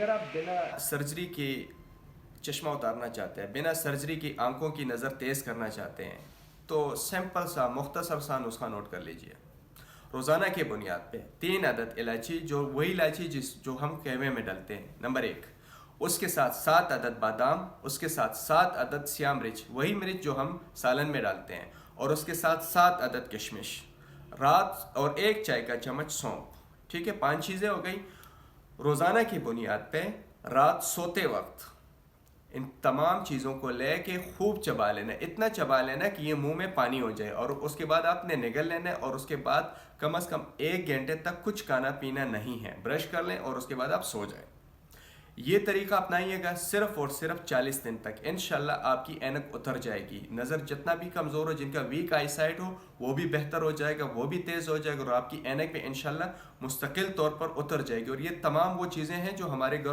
अगर आप बिना सर्जरी के चश्मा उतारना चाहते हैं, बिना सर्जरी की आंखों की नज़र तेज़ करना चाहते हैं, तो सिंपल सा मुख्तसर सा नुस्खा नोट कर लीजिए। रोज़ाना की बुनियाद पे 3 अदद इलायची, जो वही इलायची जो हम कहवे में डालते हैं, नंबर 1। उसके साथ 7 अदद बादाम, उसके साथ 7 अदद सिया मिर्च, वही मिर्च जो हम सालन में डालते हैं, और उसके साथ 7 अदद किशमिश, रात, और 1 चाय का चम्मच सौंफ। ठीक है, 5 चीज़ें हो गई। रोज़ाना की बुनियाद पे रात सोते वक्त इन तमाम चीज़ों को लेके खूब चबा लेना, इतना चबा लेना कि ये मुंह में पानी हो जाए, और उसके बाद आपने निगल लेना है, और उसके बाद कम से कम 1 घंटे तक कुछ खाना पीना नहीं है। ब्रश कर लें और उसके बाद आप सो जाएं। ये तरीका अपनाइएगा सिर्फ और सिर्फ 40 दिन तक। इंशाल्लाह आपकी ऐनक उतर जाएगी। नज़र जितना भी कमज़ोर हो, जिनका वीक आई साइट हो, वो भी बेहतर हो जाएगा, वो भी तेज़ हो जाएगा, और आपकी ऐनक भी इंशाल्लाह मुस्तकिल तौर पर उतर जाएगी। और ये तमाम वो चीज़ें हैं जो हमारे घरों